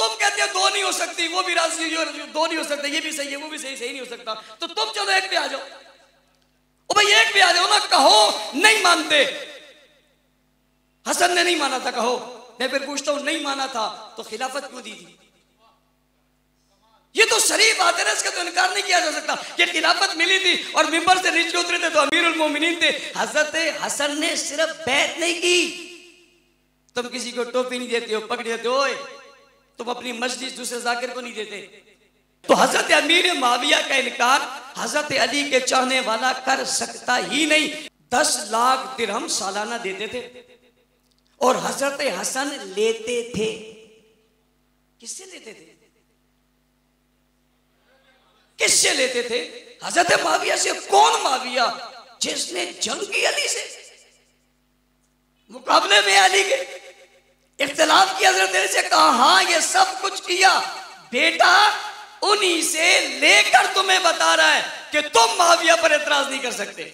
तुम कहते हो दो नहीं हो सकती, वो भी राजी दो नहीं हो सकता, ये भी सही है, वो भी सही नहीं हो सकता, तो तुम चलो एक पे आ जाओ। ओ भाई एक पे आ जाओ ना, कहो नहीं मानते। हसन ने नहीं माना था, कहो। मैं फिर पूछता हूं नहीं माना था तो खिलाफत क्यों दी थी? ये तो शरीफ बात है ना, इसका तो इनकार नहीं किया जा सकता कि खिलाफत मिली थी और मिंबर से नीचे उतरे थे तो अमीरुल मोमिनीन थे। हजरत हसन ने सिर्फ बैत नहीं की। तुम किसी को टोपी नहीं देते हो, पकड़ देते हो, तुम अपनी मजलिस दूसरे जाकिर को नहीं देते। तो हजरत अमीर माविया का इनकार हजरत अली के चाहने वाला कर सकता ही नहीं। 10 लाख दिरहम सालाना देते थे और हजरत हसन लेते थे। किससे लेते थे? किससे लेते थे? हजरत माविया से। कौन माविया? जिसने जंग की अली से, मुकाबले में अली के इख्तिलाफ किया, हजरत अली से कहा हाँ ये सब कुछ किया बेटा, उन्हीं से लेकर तुम्हें बता रहा है कि तुम माविया पर एतराज नहीं कर सकते।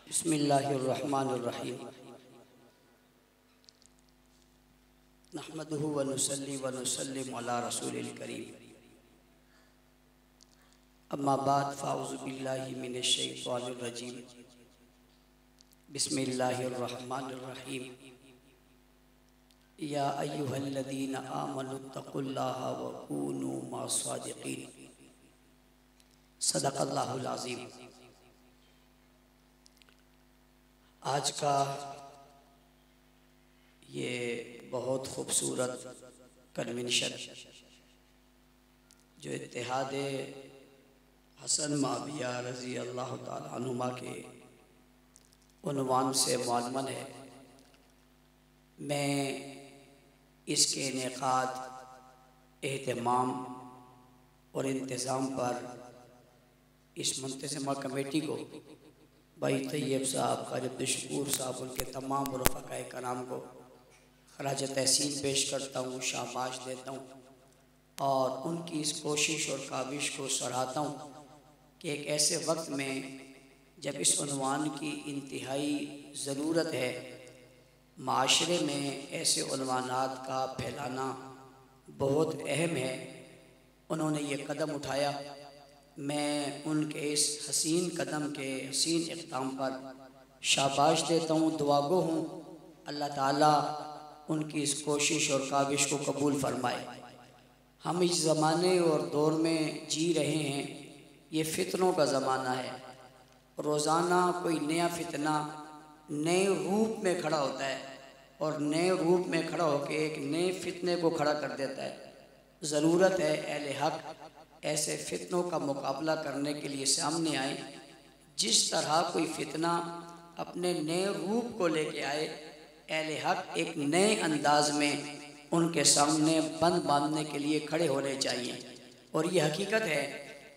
बिस्मिल्लाहिर्रहमानिर्रहीम। नहमदुहु व नुसल्ली व नुसल्लिम अला रसूलिल करीम। अम्मा बाद फ़ाउज़ु बिल्लाहि मिनश शैतानिर रजीम। बिस्मिल्लाहिर्रहमानिर्रहीम। या अय्युहल्लज़ीना आमनुत्तक़ुल्लाहा व कूनू मअस-सादिक़ीन। सदक़ल्लाहुल अज़ीम। आज का ये बहुत खूबसूरत कन्वेंशन जो इत्तेहाद हसन माविया रज़ी अल्लाह ताला अन्हुमा के उन्वान से मालूम है, मैं इसके इनेकाद, एहतमाम और इंतज़ाम पर इस मुंतज़िमा कमेटी को भाई तैयब साहब, क़ारी अब्दुल साहब, उनके तमाम रफ़क़ाए कराम को खराज तहसीन पेश करता हूँ, शाबाश देता हूँ और उनकी इस कोशिश और काविश को सराहता हूँ कि एक ऐसे वक्त में जब इस उन्वान की इंतहाई ज़रूरत है, माशरे में ऐसे उन्वानात का फैलाना बहुत अहम है, उन्होंने ये कदम उठाया। मैं उनके इस हसीन कदम के हसीन इक़दाम पर शाबाश देता हूँ, दुआगो हूँ अल्लाह ताला उनकी इस कोशिश और काविश को कबूल फरमाए। हम इस ज़माने और दौर में जी रहे हैं, ये फितनों का ज़माना है। रोज़ाना कोई नया फितना नए रूप में खड़ा होता है और नए रूप में खड़ा होकर एक नए फितने को खड़ा कर देता है। ज़रूरत है अहले हक़ ऐसे फितनों का मुकाबला करने के लिए सामने आए। जिस तरह कोई फितना अपने नए रूप को लेके आए, अहले हक़ एक नए अंदाज में उनके सामने बंद बांधने के लिए खड़े होने चाहिए। और ये हकीकत है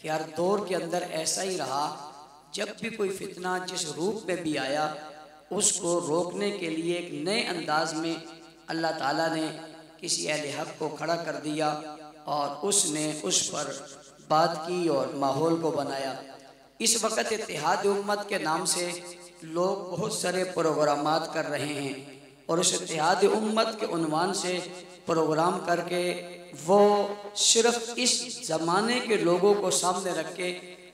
कि हर दौर के अंदर ऐसा ही रहा, जब भी कोई फितना जिस रूप में भी आया उसको रोकने के लिए एक नए अंदाज में अल्लाह ताला ने किसी अहले हक़ को खड़ा कर दिया और उसने उस पर बात की और माहौल को बनाया। इस वक्त इत्तेहाद उम्मत के नाम से लोग बहुत सारे प्रोग्रामात कर रहे हैं और उस इत्तेहाद उम्मत के उन्वान से प्रोग्राम करके वो सिर्फ इस ज़माने के लोगों को सामने रख के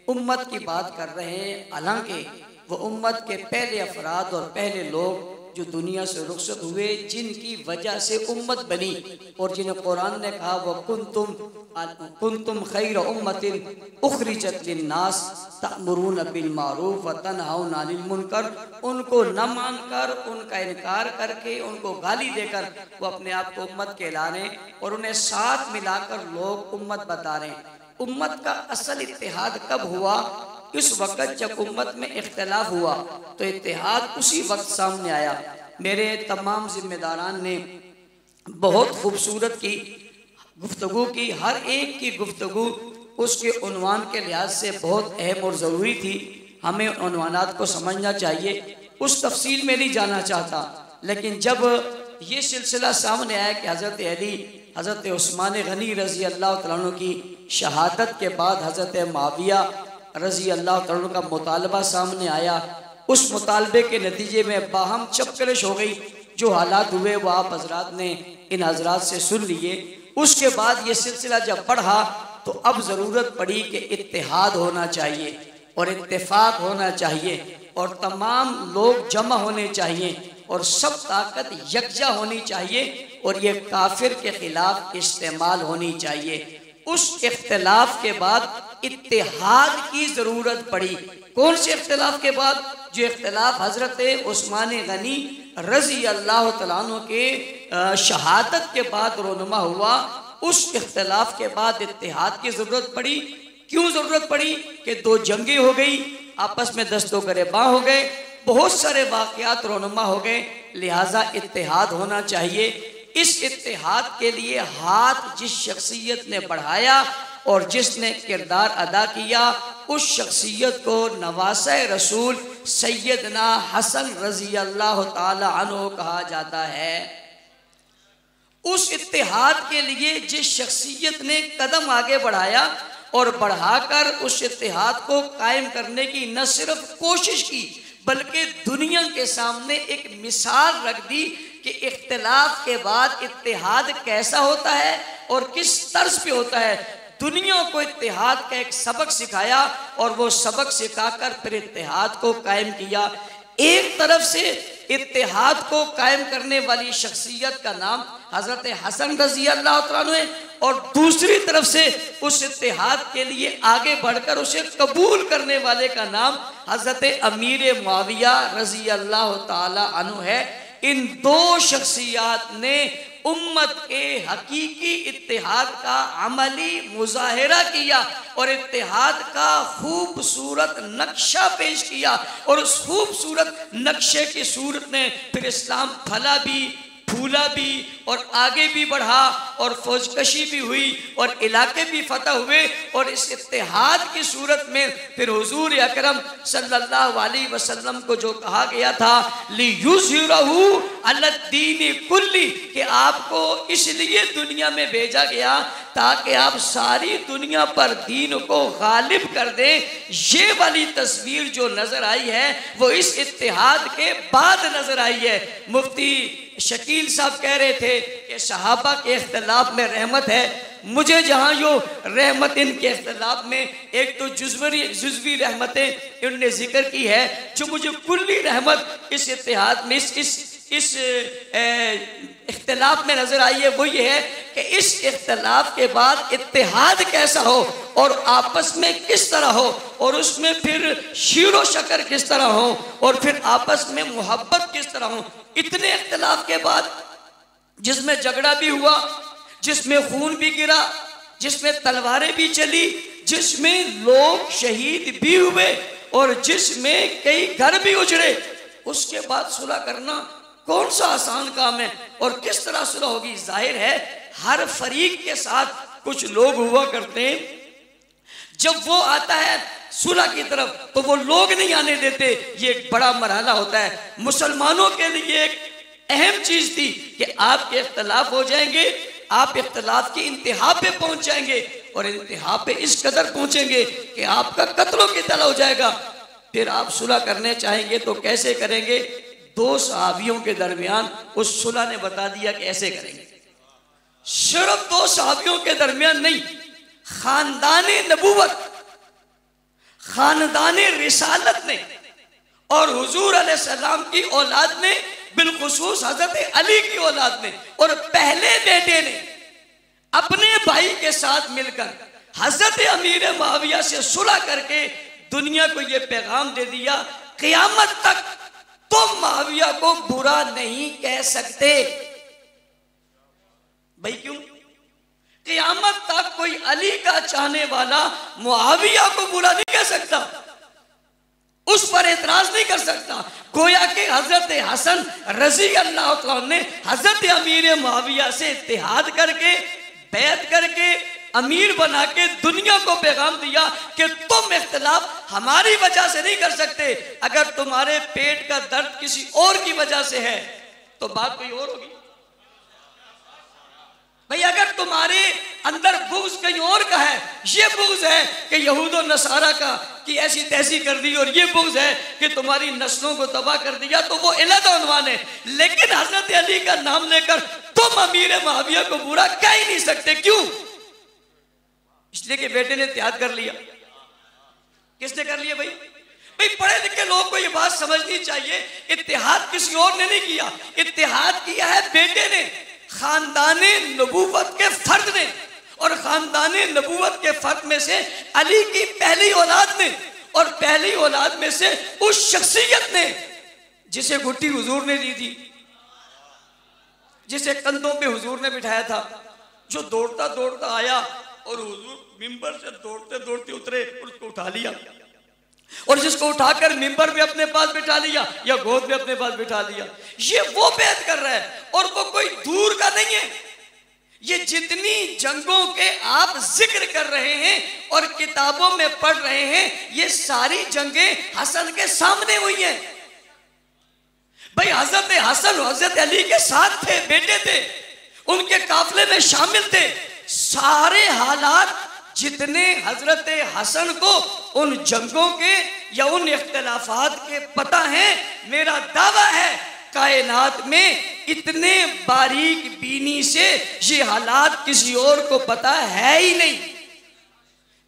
उम्मत की बात कर रहे हैं, हालांकि वो उम्मत के पहले अफराद और पहले लोग जो दुनिया से रुखसत हुए, जिनकी वजह से उम्मत बनी और जिन्हें कुरान ने कहा वो कुंतुम खैर उम्मतिन उखरिजत लिन्नास तअमुरून बिल मारूफ व तनहाउन अनिल मुनकर, उनको न मानकर, उनका इनकार करके, उनको गाली देकर वो अपने आप को उम्मत कहला रहे और उन्हें साथ मिलाकर लोग उम्मत बता रहे हैं। उम्मत का असल इत्तेहाद कब हुआ? इस वक्त जब उम्मत में इख्तिलाफ हुआ तो इत्तेहाद उसी वक्त सामने आया। मेरे तमाम जिम्मेदारान ने बहुत खूबसूरत की गुफ्तगू की, हर एक की गुफ्तगू उसके उन्वान के लिहाज से बहुत अहम और ज़रूरी थी। हमें उन्वानात को समझना चाहिए। उस तफसील में नहीं जाना चाहता, लेकिन जब ये सिलसिला सामने आया कि हज़रत अली, हज़रत उस्मान गनी रज़ी अल्लाह तआला अन्हु की शहादत के बाद हज़रत माविया रज़ी अल्लाह तआला अन्हु का मुतालबा सामने आया, उस मुतालबे के नतीजे में बाहम चपकलिश हो गई। जो हालात हुए वो आप हजरात ने इन हजरात से सुन लिए उसके बाद ये सिलसिला जब बढ़ा तो अब ज़रूरत पड़ी कि इत्तेहाद होना चाहिए और इत्तेफाक होना चाहिए और तमाम लोग जमा होने चाहिए और सब ताकत यकजा होनी चाहिए और ये काफिर के खिलाफ इस्तेमाल होनी चाहिए। उस इख्तिलाफ के बाद इत्तेहाद की ज़रूरत पड़ी। कौन से इख्तिलाफ के बाद? जो इख्तिलाफ हज़रत उस्मान गनी रज़ी अल्लाह तआला अन्हु के शहादत के बाद रोनुमा हुआ। उस इख्तिलाफ के बाद इत्तेहाद की ज़रूरत पड़ी। क्यों ज़रूरत पड़ी? कि दो जंगें हो गई, आपस में दस्तो गरेबां हो गए, बहुत सारे वाक़यात रोनुमा हो गए, लिहाजा इत्तेहाद होना चाहिए। इस इत्तेहाद के लिए हाथ जिस शख्सियत ने बढ़ाया और जिसने किरदार अदा किया, उस शख्सियत को नवासे रसूल सैयदना हसन रज़ी अल्लाह ताला अन्हु कहा जाता है। उस इत्तेहाद के लिए जिस शख्सियत ने कदम आगे बढ़ाया और बढ़ाकर उस इत्तेहाद को कायम करने की न सिर्फ कोशिश की बल्कि दुनिया के सामने एक मिसाल रख दी कि इख्तिलाफ के बाद इत्तेहाद कैसा होता है और किस तर्ज पे होता है। दुनिया को इत्तेहाद का एक सबक सिखाया और वो सबक सिखाकर फिर इत्तेहाद को कायम किया। एक तरफ से इत्तेहाद को कायम करने वाली शख्सियत का नाम हज़रत हसन रज़ी अल्लाह तआला अन्हु है और दूसरी तरफ से उस इत्तेहाद के लिए आगे बढ़कर उसे कबूल करने वाले का नाम हज़रत अमीर मुआविया रज़ी अल्लाह तआला अन्हु है। इन दो शख्सियात ने उम्मत के हकीकी इत्तेहाद का अमली मुजाहिरा किया और इत्तेहाद का खूबसूरत नक्शा पेश किया और उस खूबसूरत नक्शे की सूरत में फिर इस्लाम फला भी, फूला भी और आगे भी बढ़ा और फौजकशी भी हुई और इलाके भी फतह हुए। और इस इत्तेहाद की सूरत में फिर हुजूर अकरम सल्लल्लाहु अलैहि वसल्लम को जो कहा गया था लियुज़हिरहु अलद्दीन कुल्ली, कि आपको इसलिए दुनिया में भेजा गया ताकि आप सारी दुनिया पर दीन को गालिब कर दें। ये वाली तस्वीर जो नजर आई है वो इस इत्तेहाद के बाद नजर आई है। मुफ्ती शकील साहब कह रहे थे कि सहाबा के इख्तिलाफ में रहमत है। मुझे जहाँ यो रहमत इनके इख्तिलाफ में एक तो जुज़वी रहमतें इन्होंने जिक्र की है, जो मुझे कुल्ली रहमत इस इत्तेहाद में इस इख्तिलाफ में नजर आई है वो ये है कि इस इख्तिलाफ के बाद इत्तेहाद कैसा हो और आपस में किस तरह हो और उसमें फिर शीरो शकर किस तरह हो और फिर आपस में मोहब्बत किस तरह हो। इतने इख्तिलाफ के बाद जिसमें झगड़ा भी हुआ, जिसमें खून भी गिरा, जिसमें तलवारें भी चली, जिसमें लोग शहीद भी हुए और जिसमें कई घर भी उजड़े, उसके बाद सुलह करना कौन सा आसान काम है और किस तरह सुलह होगी। जाहिर है हर फरीक के साथ कुछ लोग हुआ करते हैं, जब वो आता है सुलह की तरफ तो वो लोग नहीं आने देते। ये एक बड़ा मरहला होता है। मुसलमानों के लिए एक अहम चीज थी कि आपके इख्तिलाफ हो जाएंगे, आप इख्तिलाफ की इंतहा पे पहुंच जाएंगे और इंतहा पे इस कदर पहुंचेंगे कि आपका कत्लो कितला हो जाएगा। फिर आप सुलह करने चाहेंगे तो कैसे करेंगे? दो सहाबियों के दरमियान उस सुलह ने बता दिया कि ऐसे करेंगे। सिर्फ दो सहाबियों के दरमियान नहीं, खानदाने नबूवत, खानदाने रिसालत ने और हुजूर अलैहिस्सलाम की औलाद ने, बिलखुसूस हजरत अली की औलाद ने और पहले बेटे ने अपने भाई के साथ मिलकर हजरत अमीर मुआविया से सुलह करके दुनिया को यह पैगाम दे दिया, क़यामत तक तुम मुआविया को बुरा नहीं कह सकते। भाई क्यों? क़यामत तक कोई अली का चाहने वाला मुआविया को बुरा नहीं कह सकता, उस पर एतराज नहीं कर सकता। गोया के हजरत हसन रजी अल्लाह तआला ने हजरत अमीर मुआविया से इत्तेहाद करके, बैत करके, अमीर बना के दुनिया को पैगाम दिया कि तुम इख्तिलाफ हमारी वजह से नहीं कर सकते। अगर तुम्हारे पेट का दर्द किसी और की वजह से है तो बात कोई और होगी। भाई अगर तुम्हारे अंदर बुग़्ज़ कहीं और का है, ये बुग़्ज़ है कि यहूद और नसारा का कि ऐसी तैसी कर दी और ये बुग़्ज़ है कि तुम्हारी नस्लों को तबाह कर दिया, तो वो अलग उन्वान है। लेकिन हजरत अली का नाम लेकर तुम अमीर मुआविया को बुरा कह ही नहीं सकते। क्यों? इसलिए कि बेटे ने इत्तेहाद कर लिया। किसने कर लिया भाई? भाई पढ़े लिखे लोगों को यह बात समझनी चाहिए, इत्तेहाद किसी और ने नहीं किया, इत्तेहाद किया है बेटे ने, खानदाने नबूवत के फर्द ने। और खानदाने नबूवत के फर्द में से अली की पहली औलाद ने, और पहली औलाद में से उस शख्सियत ने जिसे घुट्टी हुजूर ने दी थी, जिसे कंधों पे हुजूर ने बिठाया था, जो दौड़ता दौड़ता आया और हुजूर मिंबर से दौड़ते दौड़ते उतरे और उसको उठा लिया, और जिसको उठाकर मिंबर पे अपने पास बिठा लिया या गोद में अपने पास बिठा लिया। ये वो बैत कर रहा है और वो कोई दूर का नहीं है। ये जितनी जंगों के आप जिक्र कर रहे हैं और किताबों में पढ़ रहे हैं, ये सारी जंगें हसन के सामने हुई हैं। भाई हजरत हसन हजरत अली के साथ थे, बेटे थे, उनके काफले में शामिल थे। सारे हालात जितने हजरत हसन को उन जंगों के या उन इख्तिलाफात के पता हैं, मेरा दावा है कायनात में इतने बारीक बीनी से ये हालात किसी और को पता है ही नहीं।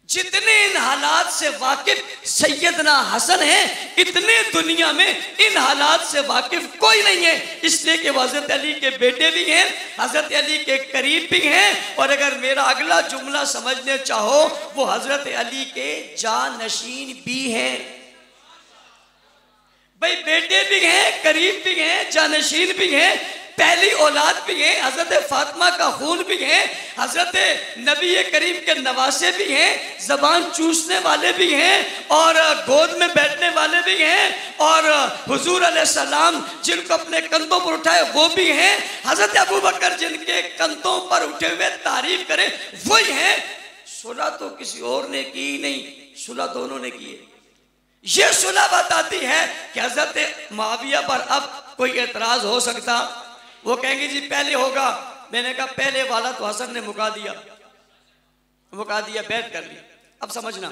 जितने इन हालात से वाकिफ सैयदना हसन हैं, इतने दुनिया में इन हालात से वाकिफ कोई नहीं है। इसलिए कि हजरत अली के बेटे भी हैं, हजरत अली के करीब भी हैं, और अगर मेरा अगला जुमला समझने चाहो वो हजरत अली के जानशीन भी हैं। भाई बेटे भी हैं, करीब भी हैं, जानशीन भी हैं, पहली औलाद भी हैं, हजरत फातिमा का खून भी हैं, हजरत नबी करीम के नवासे भी हैं, जबान चूसने वाले भी हैं, और गोद में बैठने वाले भी हैं, और हुजूर अलैहिस्सलाम जिनको अपने कंधों पर उठाए वो भी हैं, हजरत अबू बकर जिनके कंधों पर उठे हुए तारीफ करें वही हैं। सुलह तो किसी और ने की नहीं, सुलह तो उन्होंने की है। ये सुलह बताती है कि हजरत मुआविया पर अब कोई एतराज हो सकता? वो कहेंगे जी पहले होगा। मैंने कहा पहले वाला तो हसन ने मुका दिया, बैत कर ली। अब समझना,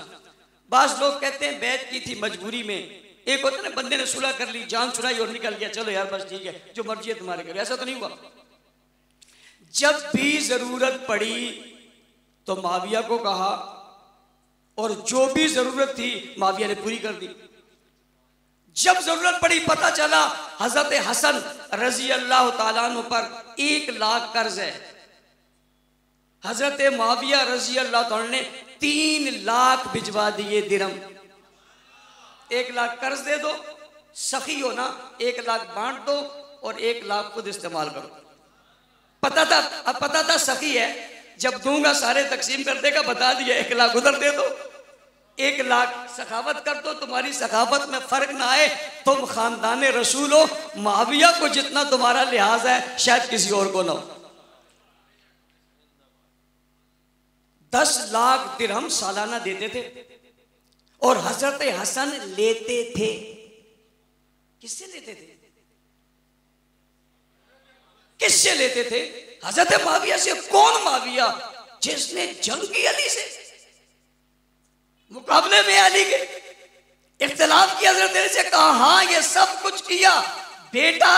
बास लोग कहते हैं बैत की थी मजबूरी में। एक होता है ना, बंदे ने सुलह कर ली, जान छुड़ाई और निकल गया, चलो यार बस ठीक है जो मर्जी है तुम्हारे करो। ऐसा तो नहीं हुआ। जब भी जरूरत पड़ी तो मुआविया को कहा, और जो भी जरूरत थी मुआविया ने पूरी कर दी। जब जरूरत पड़ी पता चला हजरत हसन रजी अल्लाह ताला अन्हु पर 1 लाख कर्ज है, हजरत मुआविया रजी अल्लाह ताला ने 3 लाख भिजवा दिए दिरहम। 1 लाख कर्ज दे दो, सखी हो ना, 1 लाख बांट दो और 1 लाख खुद इस्तेमाल करो। पता था सखी है, जब दूंगा सारे तकसीम कर देगा, बता दिया 1 लाख उधर दे दो, 1 लाख सखावत कर दो। तुम्हारी सखावत में फर्क ना आए, तुम खानदाने रसूल हो, मुआविया को जितना तुम्हारा लिहाज है शायद किसी और को ना हो। 10 लाख दिरहम सालाना देते थे और हजरत हसन लेते थे। किससे लेते थे? किससे लेते थे? हजरत मुआविया से। कौन मुआविया? जिसने जंग की अली से, मुकाबले में अली के इख्तिलाफ किया, हजरत अली से कहा हाँ ये सब कुछ किया, बेटा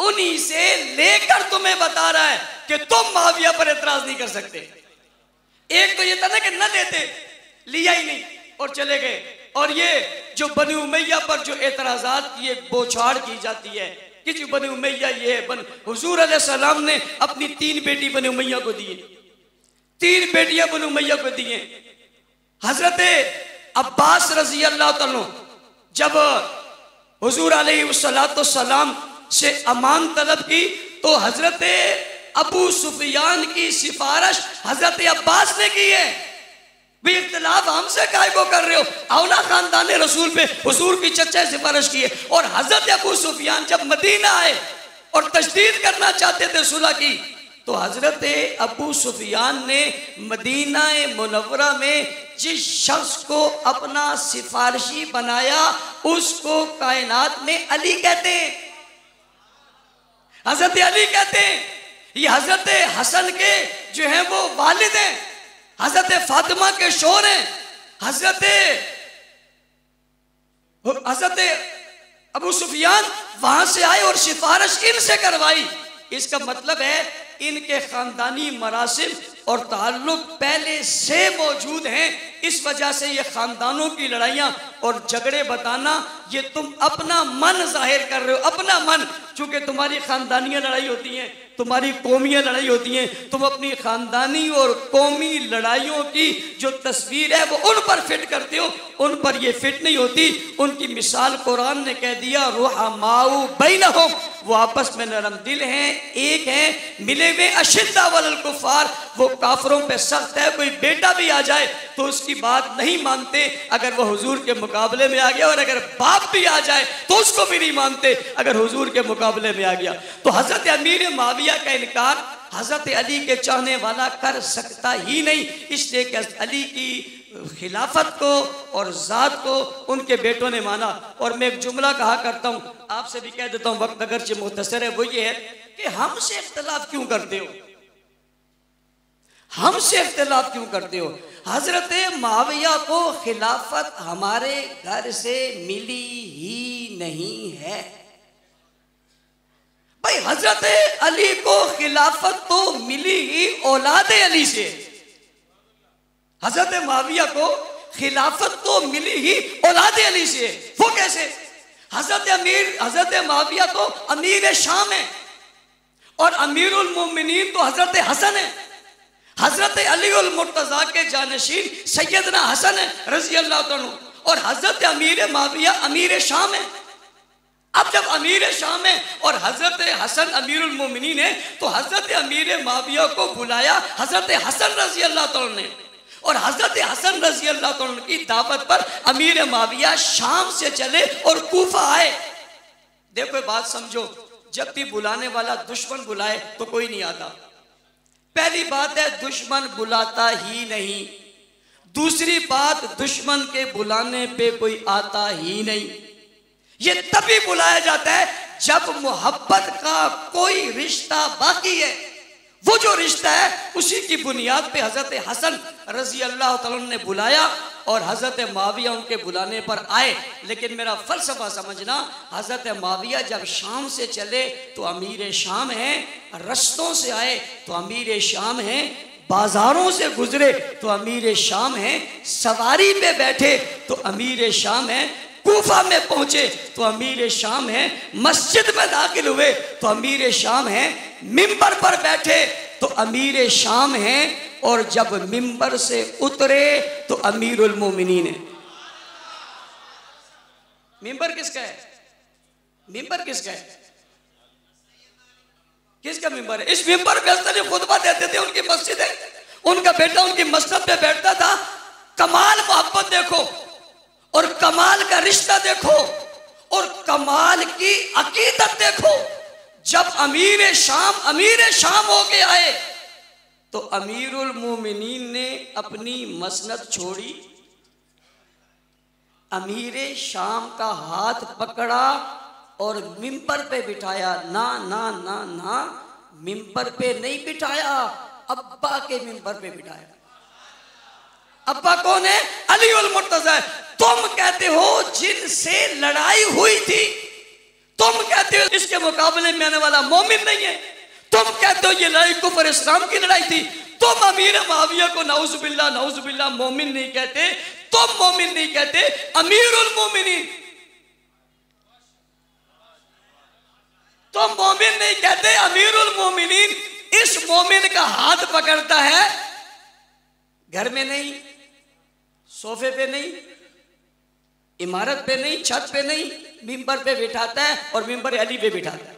उन्हीं से लेकर तुम्हें बता रहा है कि तुम मुआविया पर एतराज नहीं कर सकते। एक तो ये था ना कि न देते, लिया ही नहीं और चले गए। और ये जो बनी उमैया पर जो एतराजात की बौछाड़ की जाती है कि जो बनी उमैया ये है, हुजूर अलैहिस्सलाम ने अपनी 3 बेटी बनी उमैया को दिए, 3 बेटियां बनी उमैया को दिए। हजरत अब्बास रजी अल्लाह तआला जब हुजूर अलैहिस्सलाम से अमान तलब की तो हजरत अबू सुफियान की सिफारिश हजरत अब्बास ने की है। भी इख्तिलाफ हमसे काहे को कर रहे हो, आओ ना खानदान रसूल पे। हुजूर की चचा सिफारिश की है। और हजरत अबू सुफियान जब मदीना आए और तशदीद करना चाहते थे सुलह की, तो हजरत अबू सुफियान ने मदीना मुनव्वरा में जिस शख्स को अपना सिफारिशी बनाया उसको कायनात में अली कहते हैं, हजरत अली कहते हैं। ये हजरत हसन के जो है वो वालिद हैं, हजरत फातिमा के शोहर हैं, हजरत अबू सुफियान वहां से आए और सिफारिश इनसे करवाई। इसका मतलब है इनके ख़ानदानी मरासिम और ताल्लुक पहले से मौजूद हैं। इस वजह से ये ख़ानदानों की लड़ाइयाँ और झगड़े बताना, ये तुम अपना मन जाहिर कर रहे हो, अपना मन। चूँकि तुम्हारी ख़ानदानियाँ लड़ाई होती हैं, तुम्हारी कौमियाँ लड़ाई होती हैं, तुम अपनी ख़ानदानी और कौमी लड़ाइयों की जो तस्वीर है वो उन पर फिट करते हो, उन पर ये फिट नहीं होती। उनकी मिसाल कुरान ने कह दिया, रुहमाउ बैनहुम, वो आपस में नरम दिल हैं, एक हैं, मिले हुए अशिद्दा वलल कुफ़ार, वो काफिरों पे सख्त है। कोई बेटा भी आ जाए तो उसकी बात नहीं मानते अगर वो हुजूर के मुकाबले में आ गया, और अगर बाप भी आ जाए तो उसको भी नहीं मानते अगर हुजूर के मुकाबले में आ गया। तो हज़रत अमीर मुआविया का इनकार हज़रत अली के चाहने वाला कर सकता ही नहीं, इसलिए कि अली की खिलाफत को और ज़ात को उनके बेटों ने माना। और मैं एक जुमला कहा करता हूँ, आपसे भी कह देता हूँ, वक्त अगरचे मुख्तसर है, वो ये है कि हमसे इख्तिलाफ क्यों करते हो, हमसे इख्तिलाफ क्यों करते हो। हजरत मुआविया को खिलाफत हमारे घर से मिली ही नहीं है भाई। हजरत अली को खिलाफत तो मिली ही औलाद अली से, हजरत मुआविया को खिलाफत तो मिली ही औलाद अली से। वो कैसे? हजरत मुआविया तो अमीर शाम है और अमीरुल मोमिनीन तो हजरत हसन है। हजरत अली उल मुर्तजा के जानशीन सैयदना हसन है रजी अल्लाह तआला, और हजरत अमीर मुआविया अमीर शाम है। अब जब अमीर शाम है और हजरत हसन अमीरुल मोमिनीन है, तो हजरत अमीर मुआविया को बुलाया हजरत हसन रजी अल्लाह तआला ने, और हजरत हसन रजी अल्लाह तआला की दावत पर अमीर मुआविया शाम से चले और कूफा आए। देखो बात समझो, जब भी बुलाने वाला दुश्मन बुलाए तो कोई नहीं आता। पहली बात है, दुश्मन बुलाता ही नहीं। दूसरी बात, दुश्मन के बुलाने पे कोई आता ही नहीं। ये तभी बुलाया जाता है जब मोहब्बत का कोई रिश्ता बाकी है। वो जो रिश्ता है उसी की बुनियाद पे हजरत हसन रजी अल्लाह तआला ने बुलाया और हजरत मुआविया उनके बुलाने पर आए। लेकिन मेरा फलसफा समझना, हजरत मुआविया जब शाम से चले तो अमीर शाम हैं, रस्तों से आए तो अमीर शाम हैं, बाजारों से गुजरे तो अमीर शाम हैं, सवारी पे बैठे तो अमीर शाम हैं, कूफा में पहुंचे तो अमीर शाम हैं, मस्जिद में दाखिल हुए तो अमीर शाम हैं, मिंबर पर बैठे तो अमीर शाम हैं, और जब मिंबर से उतरे तो अमीरुल मोमिनीन है। मिंबर किसका है? मिंबर किसका है? किसका मिंबर है? इस मिंबर पे हज़रत खुतबा देते थे, उनकी मस्जिद है, उनका बेटा उनकी मस्जिद पे बैठता था। कमाल मोहब्बत देखो, और कमाल का रिश्ता देखो, और कमाल की अकीदत देखो। जब अमीर शाम होके आए तो अमीरुल मोमिनीन ने अपनी मसनद छोड़ी, अमीर शाम का हाथ पकड़ा और मिंबर पे बिठाया। ना ना ना ना, मिंबर पे नहीं बिठाया, अब्बा के मिंबर पे बिठाया। अब्बा कौन है? अली उल मुर्तजा। तुम कहते हो जिनसे लड़ाई हुई थी, तुम कहते हो इसके मुकाबले में आने वाला मोमिन नहीं है, तुम कहते हो ये लड़ाई कुफर इस्लाम की लड़ाई थी। तुम अमीर मुआविया को नाउजुबिल्लाह मोमिन नहीं कहते, तुम मोमिन नहीं कहते, अमीरुल मोमिनीन। तुम मोमिन नहीं कहते, अमीरुल मोमिनीन। इस मोमिन का हाथ पकड़ता है, घर में नहीं, सोफे पे नहीं, इमारत पे नहीं, छत पे नहीं, मिंबर पे बिठाता है, और मिंबर अली पे बिठाता है,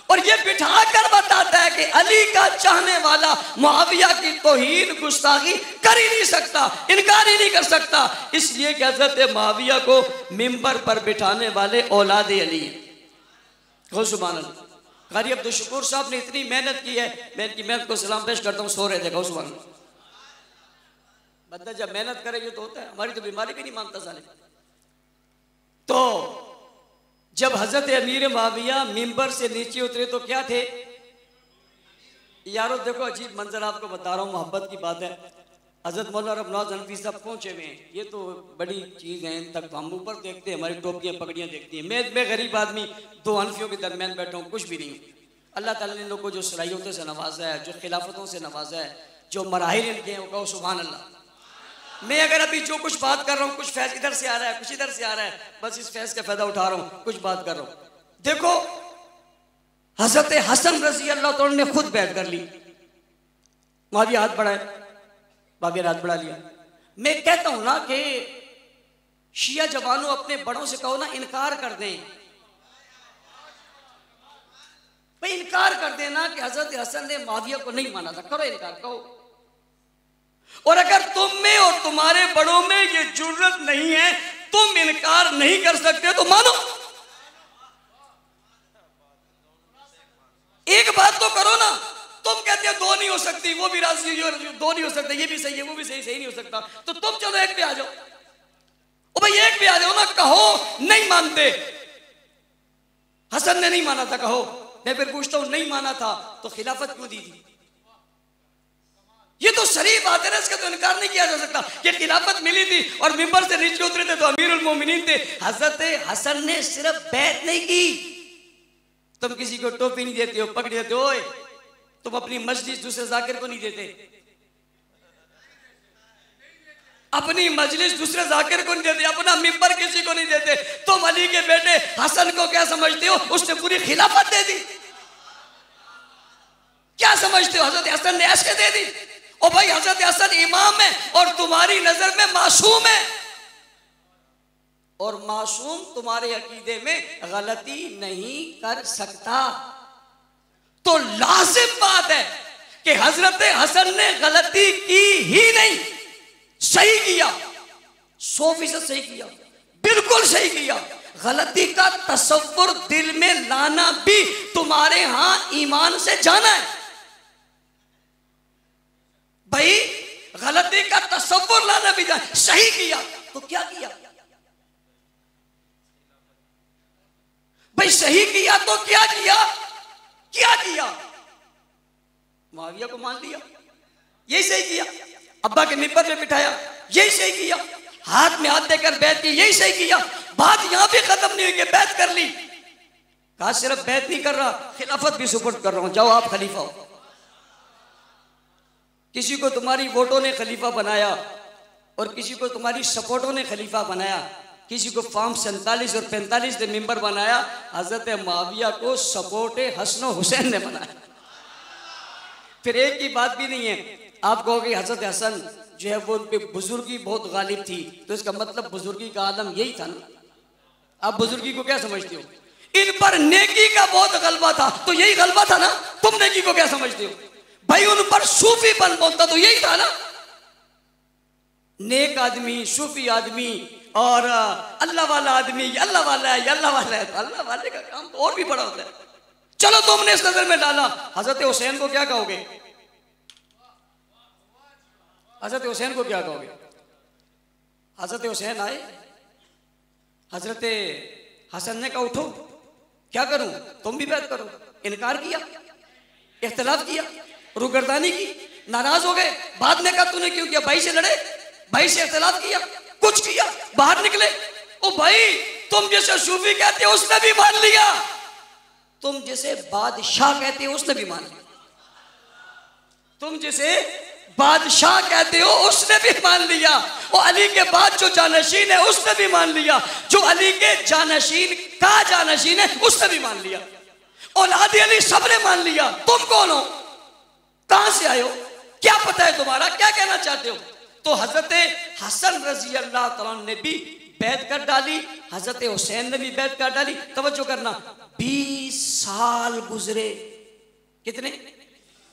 और ये बिठा कर बताता है कि अली का चाहने वाला मुआविया की तौहीन गुस्ताखी कर ही नहीं सकता, इनकार ही नहीं कर सकता। इसलिए कि हजरत मुआविया को मिंबर पर बिठाने वाले औलाद अली हैं। सुभान अल्लाह। कारी अब्दुल शकूर साहब ने इतनी मेहनत की है, मैं इनकी मेहनत को सलाम पेश करता हूँ। सो रहे थे। सुभान अल्लाह। बंदा जब मेहनत करेगी तो होता है। हमारी तो बीमारी भी नहीं मानता साले। तो जब हजरत अमीर मुआविया मिंबर से नीचे उतरे तो क्या थे यारों? देखो अजीब मंजर आपको बता रहा हूँ, मोहब्बत की बात है। हजरत मौलाना रबनाज हनफी साहब पहुंचे हुए हैं, ये तो बड़ी चीज़ है, इन तक तो हम ऊपर देखते हैं, हमारी टोपियाँ पगड़ियाँ देखती हैं। मैं गरीब आदमी दो हनफियों के दरमियान बैठा हूँ, कुछ भी नहीं। अल्लाह ताला ने लोगों को जो सलाहियतों से नवाजा है, जो खिलाफतों से नवाजा है, जो मराहिल इनके हैं, वो कहो सुभान अल्लाह। मैं अगर अभी जो कुछ बात कर रहा हूँ, कुछ फैज इधर से आ रहा है, कुछ इधर से आ रहा है, बस इस फैज का फायदा उठा रहा हूँ, कुछ बात कर रहा हूँ। देखो हजरत हसन रजी अल्लाह तआला ने खुद बैठ कर ली, मुआविया हाथ बढ़ाए, मुआविया ने हाथ बढ़ा लिया। मैं कहता हूं ना कि शिया जवानों अपने बड़ों से कहो ना इनकार कर दें, भाई इनकार कर देना कि हजरत हसन ने मुआविया को नहीं माना था, करो इनकार, कहो। और अगर तुम में और तुम्हारे बड़ों में ये जुर्रत नहीं है, तुम इनकार नहीं कर सकते तो मानो। एक बात तो करो ना, तुम कहते हो दो नहीं हो सकती, वो भी राजी, दो नहीं हो सकता, ये भी सही है, वो भी सही नहीं हो सकता, तो तुम चलो एक पे आ जाओ। ओ भाई एक पे आ जाओ ना, कहो नहीं मानते, हसन ने नहीं माना था, कहो। मैं फिर पूछता हूं नहीं माना था तो खिलाफत क्यों दी थी? ये तो शरीफ बात है ना, इसका तो इनकार नहीं किया जा सकता कि खिलाफत मिली थी और मिंबर से नीचे उतरे थे तो अमीरुल मोमिनीन थे। हजरत हसन ने सिर्फ बैत नहीं की। तुम किसी को टोपी नहीं देते हो, पकड़ देते हो, तुम अपनी मजलिस दूसरे जाकिर को नहीं देते, अपनी मजलिस दूसरे जाकिर को नहीं देते, अपना मिंबर किसी को नहीं देते। तुम अली के बेटे हसन को क्या समझते हो? उसने पूरी खिलाफत दे दी। क्या समझते हो? हजरत हसन ने ऐसे दे दी। ओ भाई हजरत हसन इमाम है और तुम्हारी नजर में मासूम है, और मासूम तुम्हारे अकीदे में गलती नहीं कर सकता। तो लाजिम बात है कि हजरत हसन ने गलती की ही नहीं, सही किया, 100% सही किया, बिल्कुल सही किया। गलती का तसव्वुर दिल में लाना भी तुम्हारे यहां ईमान से जाना है। भाई गलती का तसव्वुर लाना भी जाना, सही किया तो क्या किया? भाई सही किया तो क्या किया? क्या किया? मुआविया को मान लिया, यही सही किया। अब्बा के मिंबर पे बिठाया, यही सही किया। हाथ में हाथ देकर बैत की, यही सही किया। बात यहां पे खत्म नहीं हुई कि बैत कर ली। कहा सिर्फ बैत नहीं कर रहा, खिलाफत भी सुपुर्द कर रहा हूं, जाओ आप खलीफा हो। किसी को तुम्हारी वोटों ने खलीफा बनाया और किसी को तुम्हारी सपोर्टों ने खलीफा बनाया, किसी को फॉर्म 47 और 45 ने मिंबर बनाया, हजरत मुआविया को सपोर्ट हसन हुसैन ने बनाया। फिर एक की बात भी नहीं है, आप कहोगे हजरत हसन जो है वो उन पे बुजुर्गी बहुत गालिब थी, तो इसका मतलब बुजुर्गी का आलम यही था ना। आप बुजुर्गी को क्या समझते हो? इन पर नेकी का बहुत गलबा था, तो यही गलबा था ना। तुम नेकी को क्या समझते हो? भाई उन पर सूफीपन बोलता तो यही था ना। नेक आदमी, सूफी आदमी और अल्लाह वाला आदमी, अल्लाह वाला है, अल्लाह वाला है, तो अल्लाह वाले का काम तो और भी बड़ा होता है। चलो तुमने इस नजर में डाला, हजरत हुसैन को क्या कहोगे? हजरत हुसैन को क्या कहोगे? हजरत हुसैन आए, हजरत हसन ने कहा उठो, क्या करूं? तुम भी बैत करो। इनकार किया, इख्तिलाफ किया, रुगर्दानी की, नाराज हो गए। बाद में कहा तूने क्यों किया? भाई से लड़े, भाई से इख्तिलाफ किया, कुछ किया, बाहर निकले। ओ भाई तुम जैसे सूफी कहते हो उसने भी मान लिया, तुम जैसे बादशाह कहते हो उसने भी मान लिया, तुम जैसे बादशाह कहते हो उसने भी मान लिया, और अली के बाद जो जानशीन है उसने भी मान लिया, जो अली के जानशीन का जानशीन है उसने भी मान लिया, औलाद अली सबने मान लिया। तुम कौन हो? कहां से आए हो? क्या पता है तुम्हारा? क्या कहना चाहते हो? तो हजरत हसन रजी अल्लाह तआला ने भी बैत कर डाली, हजरत हुसैन ने भी बैत कर डाली। तवज्जो करना, 20 साल गुजरे। कितने?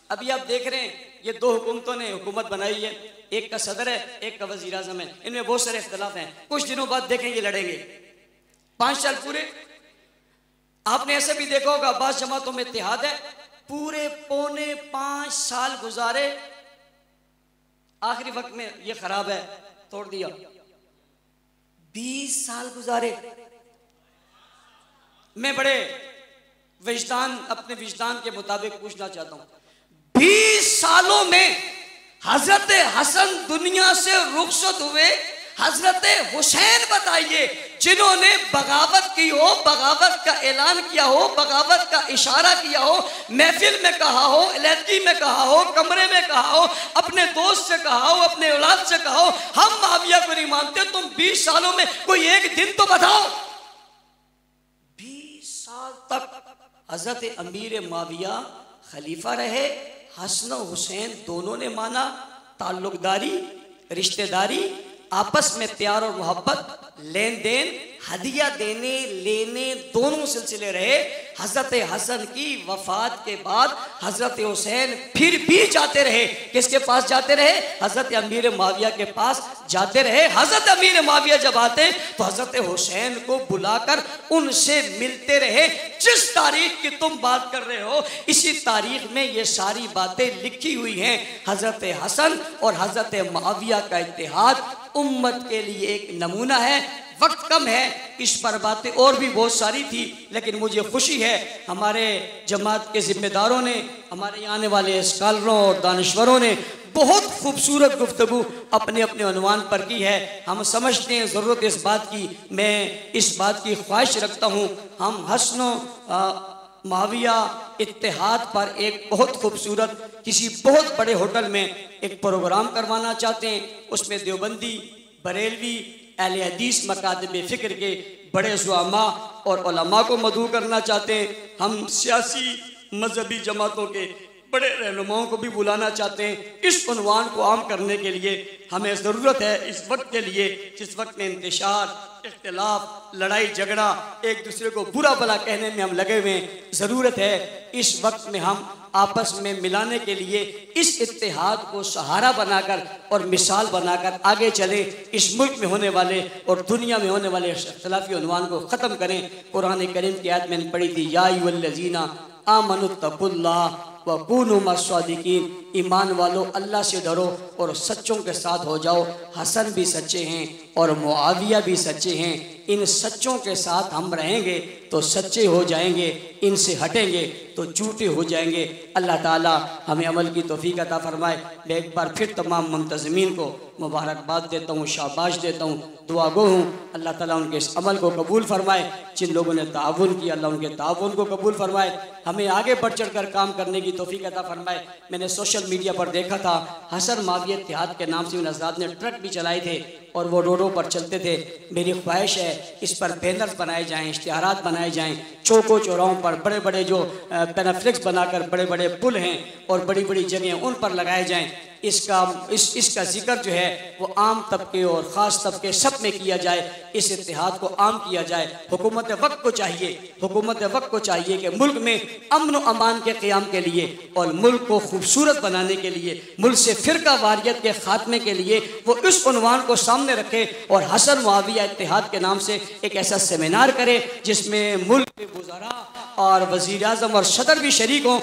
अभी आप देख रहे हैं ये दो हुकूमतों ने हुकूमत बनाई है, एक का सदर है, एक का वजीर आजम है, इनमें बहुत सारे इख्तिलाफ हैं। कुछ दिनों बाद देखेंगे लड़ेंगे। 5 साल पूरे। आपने ऐसे भी देखा होगा बास जमातों में इत्तेहाद है, पूरे 4.25 साल गुजारे, आखिरी वक्त में ये खराब है, तोड़ दिया। 20 साल गुजारे। मैं बड़े विजदान, अपने विजदान के मुताबिक पूछना चाहता हूं, 20 सालों में हजरत हसन दुनिया से रुखसत हुए, हजरत हुसैन बताइए जिन्होंने बगावत की हो, बगावत का ऐलान किया हो, बगावत का इशारा किया हो, महफिल में कहा हो, अलहदगी में कहा हो, कमरे में कहा हो, अपने दोस्त से कहा हो, अपने औलाद से कहा हो, हम मुआविया को नहीं मानते, तुम 20 सालों में कोई एक दिन तो बताओ। 20 साल तक हजरत अमीर मुआविया खलीफा रहे, हसन और हुसैन दोनों ने माना, ताल्लुकदारी, रिश्तेदारी, आपस में प्यार और मोहब्बत, लेन देन, हदिया देने लेने दोनों सिलसिले रहे। हजरत हसन की वफात के बाद हजरत हुसैन फिर भी जाते रहे, किसके पास जाते रहे? हजरत अमीर मुआविया के पास जाते रहे। हजरत अमीर मुआविया जब आते तो हजरत हुसैन को बुलाकर उनसे मिलते रहे। जिस तारीख की तुम बात कर रहे हो इसी तारीख में ये सारी बातें लिखी हुई हैं। हजरत हसन और हजरत मुआविया का इत्तेहाद उम्मत के लिए एक नमूना है। वक्त कम है, इस पर बातें और भी बहुत सारी थी, लेकिन मुझे खुशी है हमारे जमात के जिम्मेदारों ने, हमारे यहाँ आने वाले स्कॉलरों और दानिश्वरों ने बहुत खूबसूरत गुफ्तगू अपने अपने उन्वान पर की है। हम समझते हैं ज़रूरत इस बात की, मैं इस बात की ख्वाहिश रखता हूँ हम हसन मुआविया इत्तेहाद पर एक बहुत खूबसूरत किसी बहुत बड़े होटल में एक प्रोग्राम करवाना चाहते हैं। उसमें देवबंदी, बरेलवी, अहले हदीस, मकातब फ़िक्र के बड़े ज़ुआमा और उलमा को मदऊ करना चाहते हैं। हम सियासी मजहबी जमातों के बड़े रहनुमाओं को भी बुलाना चाहते हैं। इस उन्वान को आम करने के लिए हमें ज़रूरत है इस वक्त के लिए, जिस वक्त में इंतशार, इख्तिलाफ, लड़ाई झगड़ा, एक दूसरे को बुरा भला कहने में हम लगे हुए हैं, ज़रूरत है इस वक्त में हम आपस में मिलाने के लिए इस इत्तेहाद को सहारा बनाकर और मिसाल बनाकर आगे चले। इस मुल्क में होने वाले और दुनिया में होने वाले इख्तिलाफी उन्वान को ख़त्म करें। कुरान करीम की आयत मैंने पढ़ी थी, या अय्युहल्लज़ीना आमनुत्तकुल्लाह वकूनू मस्सादिकीन, ईमान वालों अल्लाह से डरो और सच्चों के साथ हो जाओ। हसन भी सच्चे हैं और मुआविया भी सच्चे हैं। इन सच्चों के साथ हम रहेंगे तो सच्चे हो जाएंगे, इनसे हटेंगे तो झूठे हो जाएंगे। अल्लाह ताला हमें अमल की तौफीक अता फरमाए। मैं एक बार फिर तमाम मुंतज़मीन को मुबारकबाद देता हूँ, शाबाश देता हूँ, दुआ गो हूँ अल्लाह ताला उनके इस अमल को कबूल फरमाए। जिन लोगों ने ताउन किया अल्लाह उनके ताउन को कबूल फरमाए। हमें आगे बढ़ चढ़ कर काम करने की तौफीक अता फरमाए। मैंने सोशल मीडिया पर देखा था हसन मुआविया इत्तेहाद के नाम से उन हज़रात ने ट्रक भी चलाए थे और वो रोडों पर चलते थे। मेरी ख्वाहिश है इस पर बैनर्स बनाए जाएँ, इश्तिहारात बनाए जाएँ, चौकों चौराहों पर बड़े बड़े जो पैनाफ्लेक्स बनाकर बड़े बड़े पुल हैं और बड़ी बड़ी जगह उन पर लगाए जाएँ। इसका जिक्र जो है वो आम तबके और ख़ास तबके सब में किया जाए, इस इत्तेहाद को आम किया जाए। हुकूमत वक्त को चाहिए, हुकूमत वक्त को चाहिए कि मुल्क में अमन व अमान के क़याम के लिए और मुल्क को खूबसूरत बनाने के लिए, मुल्क से फ़िरका वारियत के ख़ात्मे के लिए वो इस उन्वान को सामने रखे और हसन मुआविया इत्तेहाद के नाम से एक ऐसा सेमिनार करे जिसमें मुल्क के वज़रा और वज़ीर आज़म और सदर भी शरीक हों।